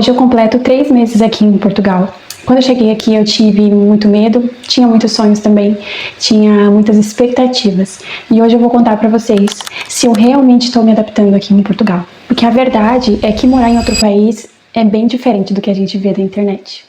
Hoje eu completo 3 meses aqui em Portugal. Quando eu cheguei aqui eu tive muito medo, tinha muitos sonhos também, tinha muitas expectativas. E hoje eu vou contar pra vocês se eu realmente estou me adaptando aqui em Portugal. Porque a verdade é que morar em outro país é bem diferente do que a gente vê na internet.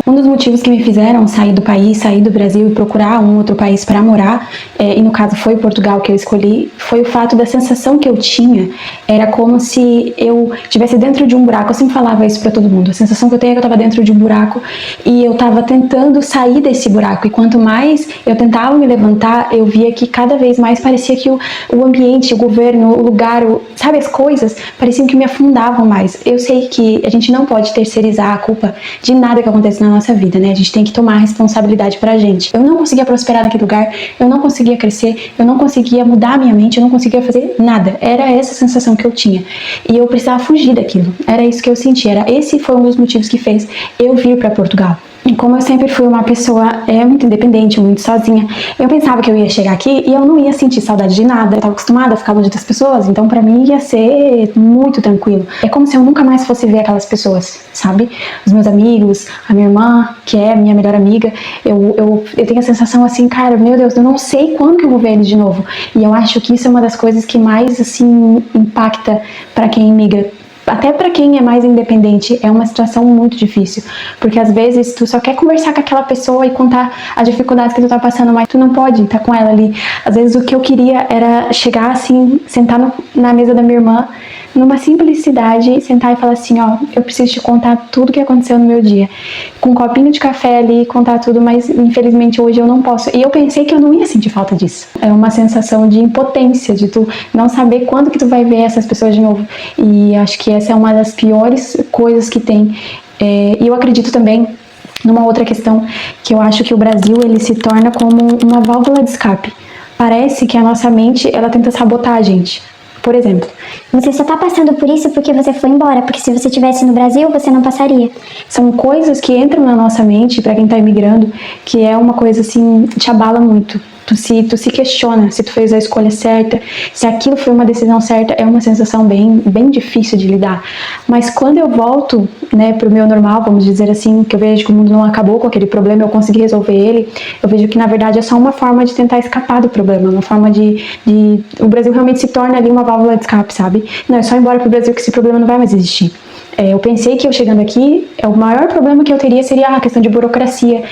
Um dos motivos que me fizeram sair do país, sair do Brasil e procurar um outro país para morar, e no caso foi Portugal que eu escolhi, foi o fato da sensação que eu tinha. Era como se eu estivesse dentro de um buraco. Eu sempre falava isso para todo mundo. A sensação que eu tenho é que eu estava dentro de um buraco e eu estava tentando sair desse buraco. E quanto mais eu tentava me levantar, eu via que cada vez mais parecia que o ambiente, o governo, o lugar, sabe, as coisas pareciam que me afundavam mais. Eu sei que a gente não pode terceirizar a culpa de nada que acontece na nossa vida, né? A gente tem que tomar a responsabilidade pra gente. Eu não conseguia prosperar naquele lugar, eu não conseguia crescer, eu não conseguia mudar a minha mente, eu não conseguia fazer nada. Era essa sensação que eu tinha. E eu precisava fugir daquilo. Era isso que eu sentia. Esse foi um dos motivos que fez eu vir pra Portugal. E como eu sempre fui uma pessoa muito independente, muito sozinha, eu pensava que eu ia chegar aqui e eu não ia sentir saudade de nada. Eu estava acostumada a ficar longe das pessoas, então pra mim ia ser muito tranquilo. É como se eu nunca mais fosse ver aquelas pessoas, sabe? Os meus amigos, a minha irmã, que é minha melhor amiga, eu tenho a sensação assim, cara, meu Deus, eu não sei quando que eu vou ver eles de novo. E eu acho que isso é uma das coisas que mais, assim, impacta pra quem imigra. Até pra quem é mais independente, é uma situação muito difícil, porque às vezes tu só quer conversar com aquela pessoa e contar as dificuldades que tu tá passando, mas tu não pode estar com ela ali. Às vezes o que eu queria era chegar assim, sentar na mesa da minha irmã, numa simplicidade, sentar e falar assim, ó, eu preciso te contar tudo que aconteceu no meu dia, com um copinho de café ali, contar tudo, mas infelizmente hoje eu não posso. E eu pensei que eu não ia sentir falta disso. É uma sensação de impotência, de tu não saber quando que tu vai ver essas pessoas de novo. E acho que essa é uma das piores coisas que tem. E eu acredito também numa outra questão, que eu acho que o Brasil, ele se torna como uma válvula de escape. Parece que a nossa mente, ela tenta sabotar a gente. Por exemplo, você só tá passando por isso porque você foi embora, porque se você estivesse no Brasil, você não passaria. São coisas que entram na nossa mente, pra quem tá imigrando, que é uma coisa assim, te abala muito. Tu se questiona se tu fez a escolha certa, se aquilo foi uma decisão certa. É uma sensação bem difícil de lidar. Mas quando eu volto, né, pro meu normal, vamos dizer assim, que eu vejo que o mundo não acabou com aquele problema, eu consegui resolver ele, eu vejo que na verdade é só uma forma de tentar escapar do problema, uma forma o Brasil realmente se torna ali uma válvula de escape, sabe? Não, é só ir embora pro Brasil que esse problema não vai mais existir. Eu pensei que eu chegando aqui, o maior problema que eu teria seria a questão de burocracia,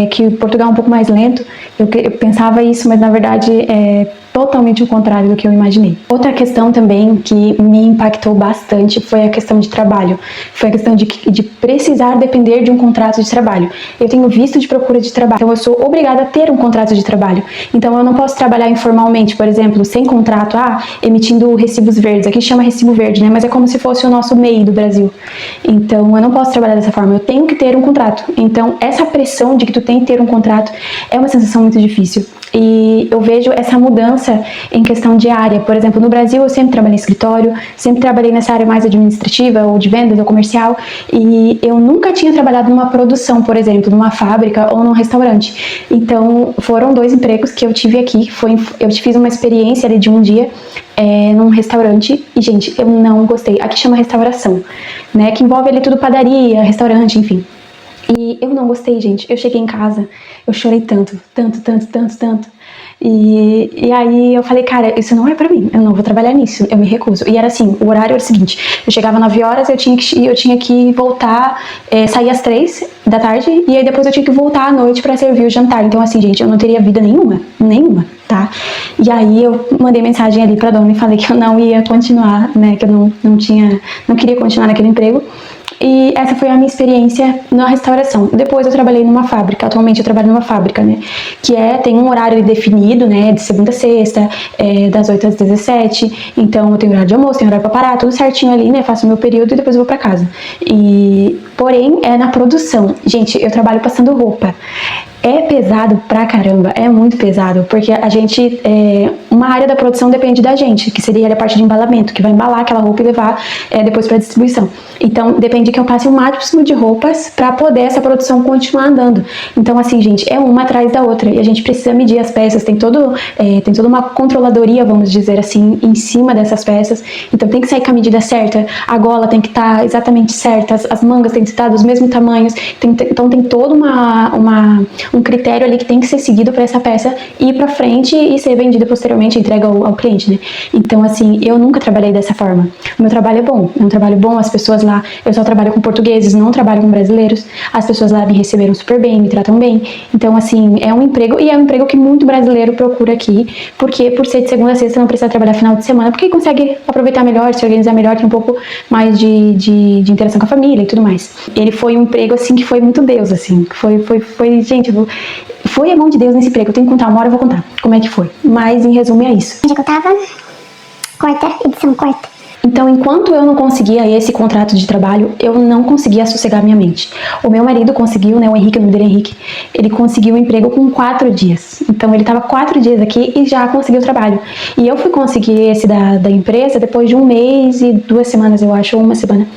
que Portugal é um pouco mais lento. Eu pensava isso, mas na verdade é totalmente o contrário do que eu imaginei. Outra questão também que me impactou bastante foi a questão de trabalho. Foi a questão de precisar depender de um contrato de trabalho. Eu tenho visto de procura de trabalho, então eu sou obrigada a ter um contrato de trabalho. Então eu não posso trabalhar informalmente, por exemplo, sem contrato, emitindo recibos verdes. Aqui chama recibo verde, né? Mas é como se fosse o nosso MEI do Brasil. Então eu não posso trabalhar dessa forma, eu tenho que ter um contrato. Então essa pressão de que tu tem que ter um contrato é uma sensação muito difícil. E eu vejo essa mudança em questão de área. Por exemplo, no Brasil eu sempre trabalhei em escritório, sempre trabalhei nessa área mais administrativa ou de vendas ou comercial, e eu nunca tinha trabalhado numa produção, por exemplo, numa fábrica ou num restaurante. Então foram 2 empregos que eu tive aqui. Eu fiz uma experiência ali de um dia num restaurante e, gente, eu não gostei. Aqui chama restauração, né, que envolve ali tudo, padaria, restaurante, enfim. E eu não gostei, gente. Eu cheguei em casa, eu chorei tanto. E aí eu falei, cara, isso não é pra mim, eu não vou trabalhar nisso, eu me recuso. E era assim, o horário era o seguinte, eu chegava 9 horas, eu tinha que voltar, sair às 3 da tarde, e aí depois eu tinha que voltar à noite pra servir o jantar. Então assim, gente, eu não teria vida nenhuma, tá? E aí eu mandei mensagem ali pra dona e falei que eu não ia continuar, né, que eu não queria continuar naquele emprego. E essa foi a minha experiência na restauração. Depois eu trabalhei numa fábrica, atualmente eu trabalho numa fábrica, né, que tem um horário definido, né, de segunda a sexta, das 8 às 17, então eu tenho horário de almoço, tenho horário pra parar, tudo certinho ali, né, faço o meu período e depois eu vou pra casa. Porém, na produção, gente, eu trabalho passando roupa. É pesado pra caramba, é muito pesado, porque a gente, uma área da produção depende da gente, que seria a parte de embalamento, que vai embalar aquela roupa e levar depois pra distribuição. Então, depende que eu passe o máximo de roupas para poder essa produção continuar andando. Então, assim, gente, é uma atrás da outra e a gente precisa medir as peças, tem toda uma controladoria, vamos dizer assim, em cima dessas peças. Então, tem que sair com a medida certa, a gola tem que estar exatamente certa, as mangas têm que estar dos mesmos tamanhos. Então, tem todo um critério ali que tem que ser seguido para essa peça ir para frente e ser vendida posteriormente, entrega ao cliente, né? Então, assim, eu nunca trabalhei dessa forma. O meu trabalho é um trabalho bom, as pessoas lá, eu só trabalho com portugueses, não trabalho com brasileiros, as pessoas lá me receberam super bem, me tratam bem. Então, assim, é um emprego, e é um emprego que muito brasileiro procura aqui, porque por ser de segunda a sexta não precisa trabalhar final de semana, porque consegue aproveitar melhor, se organizar melhor, tem um pouco mais de interação com a família e tudo mais. Ele foi um emprego, assim, que foi muito Deus, assim, gente, foi a mão de Deus nesse emprego. Eu tenho que contar, uma hora eu vou contar como é que foi, mas em resumo é isso. Onde é que eu tava? Edição quarta. Então, enquanto eu não conseguia esse contrato de trabalho, eu não conseguia sossegar minha mente. O meu marido conseguiu, né, o Henrique, o nome dele é Henrique, ele conseguiu um emprego com 4 dias. Então, ele estava 4 dias aqui e já conseguiu o trabalho. E eu fui conseguir esse da empresa depois de 1 mês e 2 semanas, eu acho, ou 1 semana.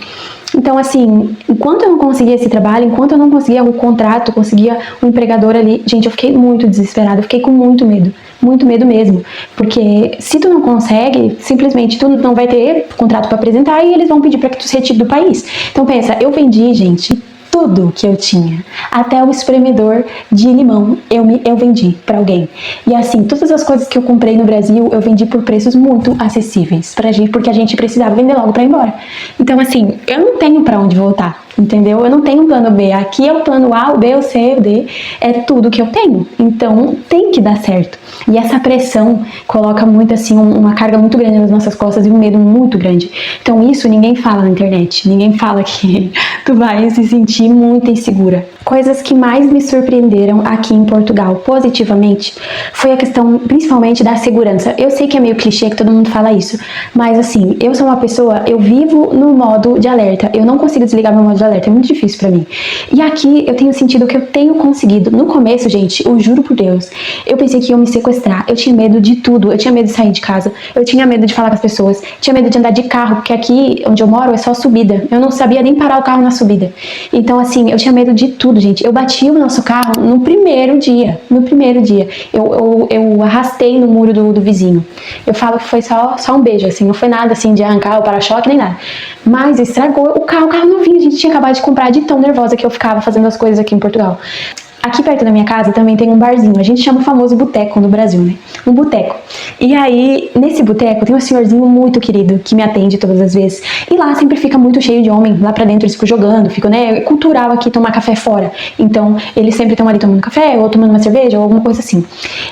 Então, assim, enquanto eu não conseguia esse trabalho, enquanto eu não conseguia o contrato, conseguia o empregador ali, gente, eu fiquei muito desesperada, eu fiquei com muito medo mesmo, porque se tu não consegue, simplesmente tu não vai ter contrato para apresentar e eles vão pedir para que tu se retire do país. Então pensa, eu vendi, gente, tudo que eu tinha, até o espremedor de limão eu vendi para alguém. E assim, todas as coisas que eu comprei no Brasil, eu vendi por preços muito acessíveis pra gente, porque a gente precisava vender logo para ir embora. Então assim, eu não tenho para onde voltar. Entendeu? Eu não tenho um plano B. Aqui é o plano A, o B, o C, o D. É tudo que eu tenho. Então, tem que dar certo. E essa pressão coloca muito, assim, uma carga muito grande nas nossas costas e um medo muito grande. Então, isso ninguém fala na internet. Ninguém fala que tu vai se sentir muito insegura. Coisas que mais me surpreenderam aqui em Portugal, positivamente, foi a questão, principalmente, da segurança. Eu sei que é meio clichê, que todo mundo fala isso. Mas, assim, eu sou uma pessoa, eu vivo no modo de alerta. Eu não consigo desligar meu modo de alerta, é muito difícil pra mim. E aqui eu tenho sentido que eu tenho conseguido. No começo, gente, eu juro por Deus, eu pensei que iam me sequestrar. Eu tinha medo de tudo. Eu tinha medo de sair de casa. Eu tinha medo de falar com as pessoas. Tinha medo de andar de carro, porque aqui onde eu moro é só subida. Eu não sabia nem parar o carro na subida. Então, assim, eu tinha medo de tudo, gente. Eu bati o nosso carro no primeiro dia. No primeiro dia. Eu arrastei no muro do vizinho. Eu falo que foi só um beijo, assim. Não foi nada, assim, de arrancar o para-choque, nem nada. Mas estragou o carro novinho. A gente tinha acabado de comprar, de tão nervosa que eu ficava fazendo as coisas aqui em Portugal. Aqui perto da minha casa também tem um barzinho, a gente chama o famoso boteco no Brasil, né? Um boteco. E aí, nesse boteco, tem um senhorzinho muito querido que me atende todas as vezes. E lá sempre fica muito cheio de homem, lá pra dentro eles ficam jogando, ficam, né? É cultural aqui tomar café fora. Então, eles sempre estão ali tomando café, ou tomando uma cerveja, ou alguma coisa assim.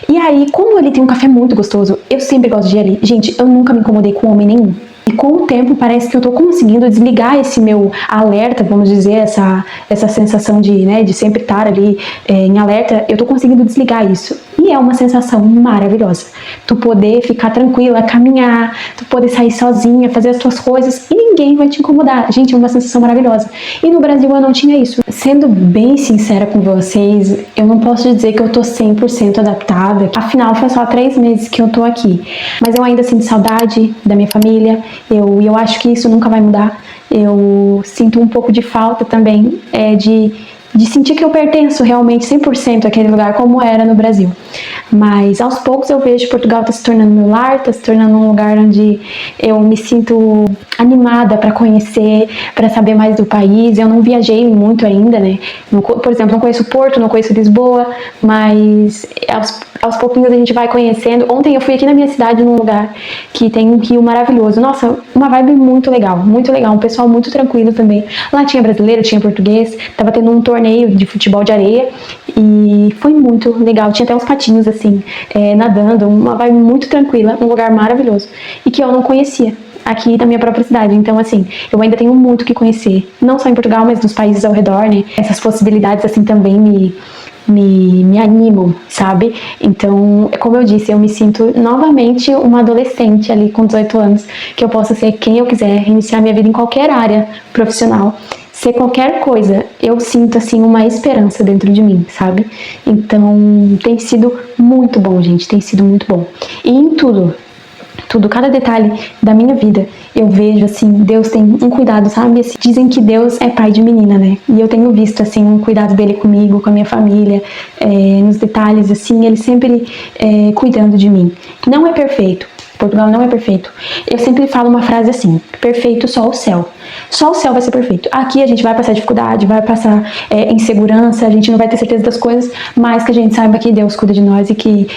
E aí, como ele tem um café muito gostoso, eu sempre gosto de ir ali. Gente, eu nunca me incomodei com homem nenhum. E com o tempo parece que eu tô conseguindo desligar esse meu alerta, vamos dizer, essa sensação de sempre estar ali em alerta, eu tô conseguindo desligar isso. E é uma sensação maravilhosa. Tu poder ficar tranquila, caminhar, tu poder sair sozinha, fazer as tuas coisas e ninguém vai te incomodar. Gente, é uma sensação maravilhosa. E no Brasil eu não tinha isso. Sendo bem sincera com vocês, eu não posso dizer que eu tô 100% adaptada. Afinal, foi só 3 meses que eu tô aqui. Mas eu ainda sinto saudade da minha família. Eu acho que isso nunca vai mudar. Eu sinto um pouco de falta também de sentir que eu pertenço realmente 100% àquele lugar como era no Brasil. Mas aos poucos eu vejo que Portugal tá se tornando meu lar, tá se tornando um lugar onde eu me sinto animada para conhecer, para saber mais do país. Eu não viajei muito ainda, né? Por exemplo, não conheço Porto, não conheço Lisboa, mas aos pouquinhos a gente vai conhecendo. Ontem eu fui aqui na minha cidade, num lugar que tem um rio maravilhoso. Nossa, uma vibe muito legal, um pessoal muito tranquilo também. Lá tinha brasileiro, tinha português, tava tendo um torneio de futebol de areia e foi muito legal. Tinha até uns patinhos assim, nadando, uma vibe muito tranquila, um lugar maravilhoso e que eu não conhecia aqui da minha própria cidade. Então, assim, eu ainda tenho muito o que conhecer, não só em Portugal, mas nos países ao redor, né? Essas possibilidades, assim, também me animam, sabe? Então, como eu disse, eu me sinto novamente uma adolescente ali com 18 anos, que eu possa ser quem eu quiser, iniciar minha vida em qualquer área profissional, ser qualquer coisa. Eu sinto, assim, uma esperança dentro de mim, sabe? Então, tem sido muito bom, gente, tem sido muito bom. E em tudo, tudo, cada detalhe da minha vida, eu vejo, assim, Deus tem um cuidado, sabe? Assim, dizem que Deus é pai de menina, né? E eu tenho visto, assim, um cuidado dele comigo, com a minha família, nos detalhes, assim, ele sempre cuidando de mim. Não é perfeito. Portugal não é perfeito. Eu sempre falo uma frase assim: perfeito só o céu. Só o céu vai ser perfeito. Aqui a gente vai passar dificuldade, vai passar insegurança, a gente não vai ter certeza das coisas, mas que a gente saiba que Deus cuida de nós e que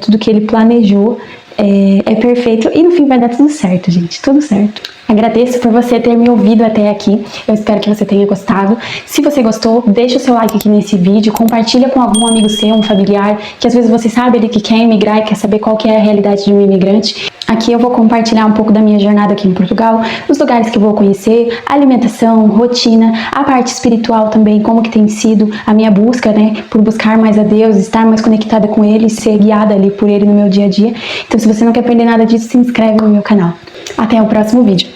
tudo que Ele planejou é perfeito e no fim vai dar tudo certo, gente, tudo certo. Agradeço por você ter me ouvido até aqui, eu espero que você tenha gostado. Se você gostou, deixa o seu like aqui nesse vídeo, compartilha com algum amigo seu, um familiar, que às vezes você sabe ele que quer emigrar e quer saber qual que é a realidade de um imigrante. Aqui eu vou compartilhar um pouco da minha jornada aqui em Portugal, os lugares que eu vou conhecer, alimentação, rotina, a parte espiritual também, como que tem sido a minha busca, né, por buscar mais a Deus, estar mais conectada com Ele, ser guiada ali por Ele no meu dia a dia. Então se você não quer perder nada disso, se inscreve no meu canal. Até o próximo vídeo.